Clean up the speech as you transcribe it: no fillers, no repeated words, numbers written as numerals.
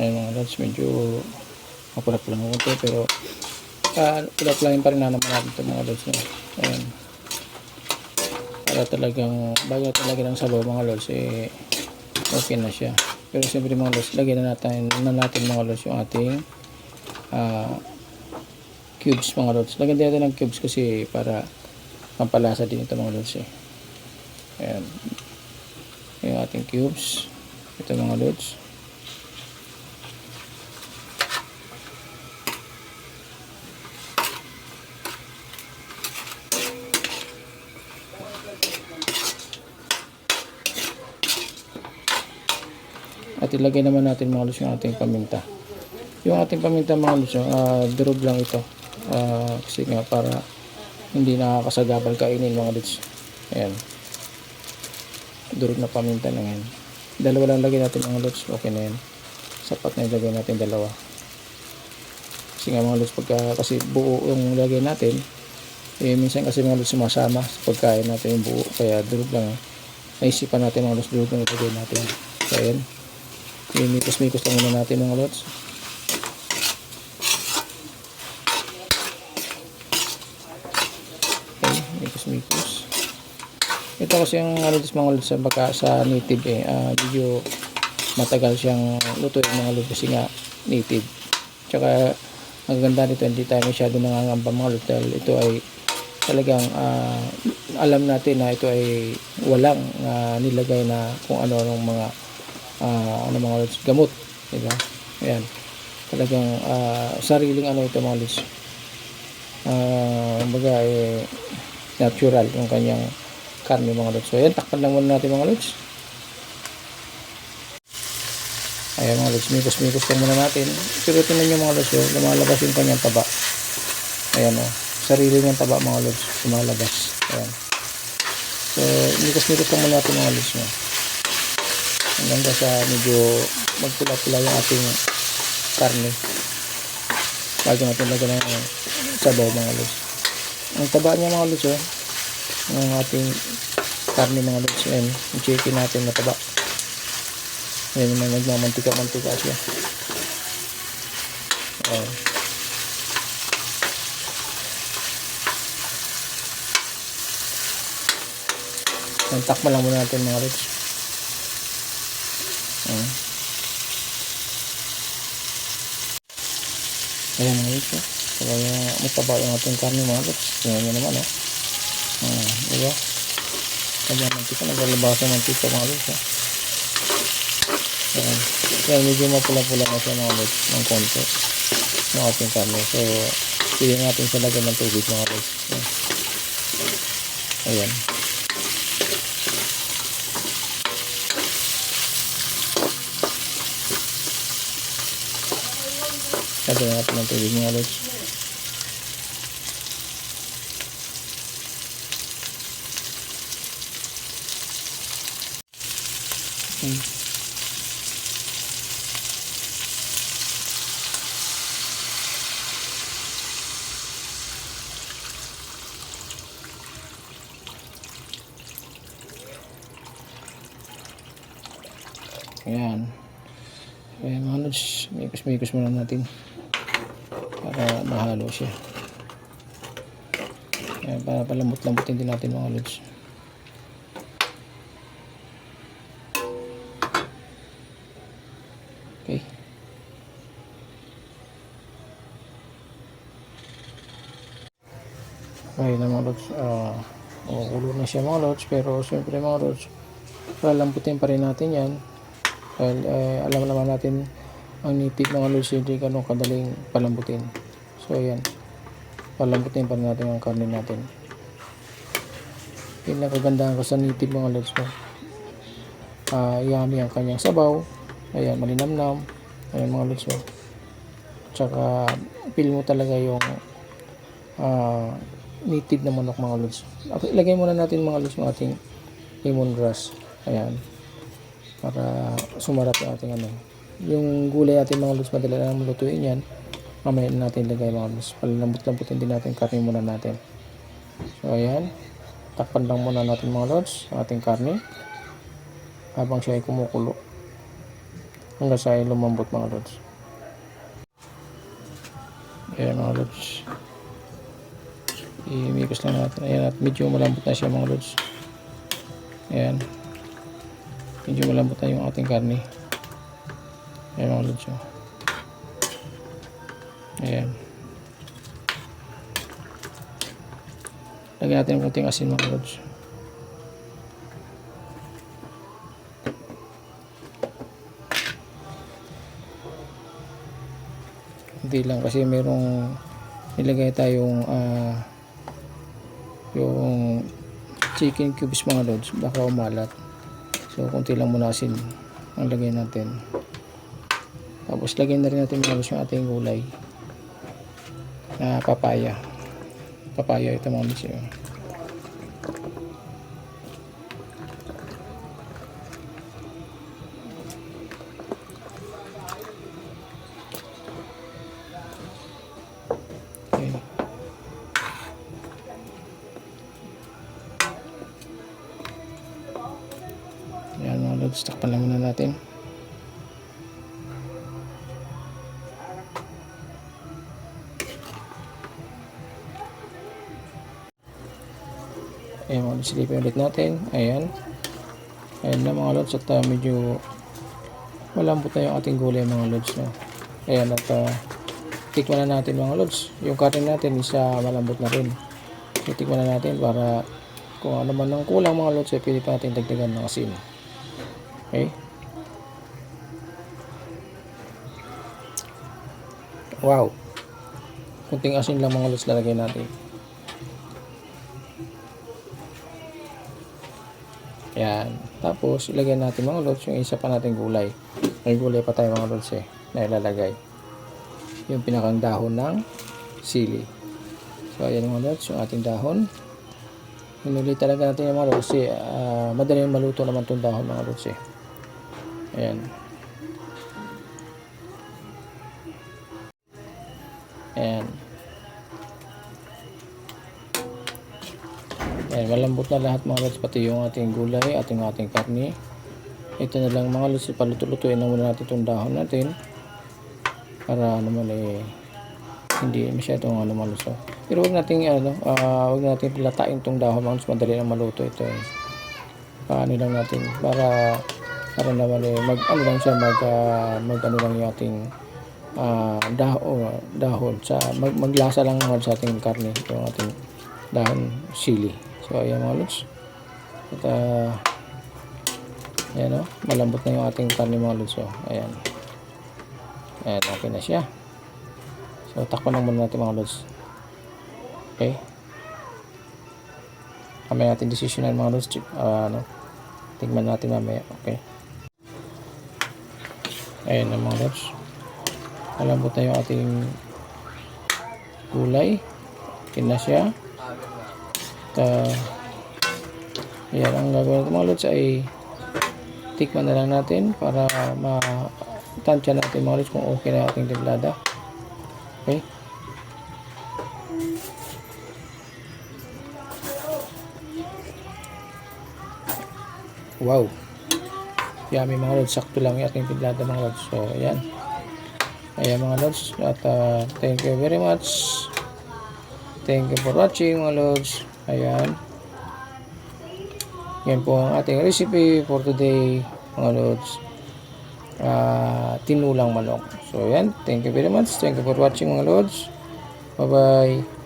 Ayan mga lods, medyo mapulat-pulat ng konti, pero pulat-pulatin pa rin naman natin ito mga lods. Ayan. Para talagang bago talaga ng sabaw mga lods, okay na siya. Pero siyempre mga lods, lagyan na natin mga lods yung ating cubes mga lods. Lagyan din natin ng cubes kasi para pampalasa din ito mga lods. Ayan. Yung ating cubes. Ito mga lods. At ilagay naman natin mga lods yung ating paminta. Yung ating paminta mga lods, durog lang ito. Kasi nga para hindi nakakasagabal kainin mga lods. Ayan. Durog na paminta lang yan. Dalawa lang lagay natin mga lods. Okay na yan. Sapat na ilagay natin dalawa. Kasi nga mga lods, kasi buo yung lagay natin, minsan kasi mga lods sumasama sa pagkain natin yung buo. Kaya durog lang. Naisipan natin mga lods, durog lang ilagay natin. So ayan. Mikos-mikos lang muna natin mga lods. Okay, mikos-mikos. Ito kasi yung lods mga lods sa native medyo matagal siyang lutuin mga lods kasi nga native. Tsaka ang ganda nito, hindi tayo masyado nangangamba mga lods dahil ito ay talagang alam natin na ito ay walang nilagay na kung ano-anong mga mga lods, gamot, diba? Ayan, talagang sariling ito mga lods, kumbaga natural yung kanyang karne mga lods. So ayan, takpan lang muna natin mga lods. Ayan mga lods, mikos-mikos lang muna natin. Pero tingnan nyo mga lods, lumalabas yung kanyang taba. Ayan sarili niyang taba mga lods, lumalabas. Ayan, so mikos-mikos lang muna natin mga lods hanggang sa medyo magpula-pula yung ating karne bago natin lagyan ng sabaw mga lods. Ang taba niya mga lods, ng ating karne mga lods, yung chicken natin na taba. Ayan yung nagmamantika-mantika siya. Takpan lang muna natin mga lods. Ayan mga lods, kaya mataba yung ating karne mga lods. Tingnan nyo naman diba? Kaya mantika, naglalabas ng mantika mga lods. Ayan, medyo mapula-pula na siya mga lods ng konti ng ating karne. So pili natin sa lagyan ng tubig mga lods. Ayan. Lagyan natin ng tubig mga lods. Ayan. Ayan mga lods, mikos-mikos muna natin para mahalo siya. Ayan, para palambot-lambutin din natin mga lods. Okay. Okay na mga lods, kulo na siya mga lods, pero siyempre mga lods, palambutin pa rin natin yan dahil alam naman natin ang native mga lods hindi ganun kadaling palambutin. So ayan, palambutin pa rin natin ang karne natin. Yung nakagandahan ko sa native mga lods, yummy ang kanyang sabaw. Ayan, malinamnam. Ayan mga lods, tsaka feel mo talaga yung native na manok mga lods. Ilagay muna natin mga lods yung ating lemongrass. Ayan, para sumarap yung ating yung gulay natin mga lods, madali lang malutuin yan. Mamaya natin ilagay mga lods. Palambot-lambutin din natin karne muna natin. So ayan, takpan lang muna natin mga lods ang ating karne habang siya ay kumukulo. hanggang sa lumambot mga lods. Ayan mga lods. Imikos lang natin. Ayan, at medyo malambot na siya mga lods. Ayan. Medyo malambot na yung ating karne. Ayan mga lods. Ayan. Lagyan natin ng konting asin mga lods. Hindi lang kasi merong nilagay tayong yung chicken cubes mga lods, baka umalat. So konti lang muna asin ang lagay natin. Tapos lagyan na rin natin mga lods yung ating gulay na papaya. Papaya ito mga lods. Okay. Ayan mga lods, takpan lang muna natin. Ayan mga lods, silipin ulit natin. Ayan. Ayan na mga lods, at medyo malambot na yung ating gulay mga lods. No? Ayan, at tikman na natin mga lods. Yung karne natin isa malambot na rin. Tikman na natin para kung ano man ang kulang mga lods, pwede pa natin dagdagan ng asin. Okay. Wow. Kunting asin lang mga lods lalagay natin. Yan. Tapos ilagay natin mga lods yung isa pa nating gulay. May gulay pa tayo mga lods na ilalagay. Yung pinakang dahon ng sili. So ayan mga lods, yung ating dahon. Hinulit talaga natin yung mga lods kasi madaling maluto naman itong dahon mga lods Ayan. Ayan. Ayan, malambot na lahat mga lods, pati yung ating gulay, ating karne. Ito na lang mga lods, paluto-lutuin na muna natin itong dahon natin para naman hindi masyadong maluto. Pero huwag natin latain itong dahon mga lods, madali lang maluto ito paano lang natin para naman lang siya lang yung ating dahon sa maglasa lang naman sa ating karne, yung ating dahon sili. So ayan mga lods, at ayan malambot na yung ating karne mga lods. So ayan, okay na siya. So takpan lang muna natin mga lods. Okay, kamay natin desisyonan mga lods. Tingnan natin mamaya. Okay, ayan na mga lods, malambot na yung ating gulay. Okay na siya. Ayan, ang gagawin natin mga lods ay tikman na lang natin para matansya natin mga lods kung okay na ating templada. Okay, wow, yummy mga lods, sakto lang yung ating templada mga lods. So ayan, mga lods, at thank you very much. Thank you for watching mga lods. Ayan. Yan po ang ating recipe for today mga lods. Tinulang manok. So yan. Thank you very much. Thank you for watching mga lods. Bye bye.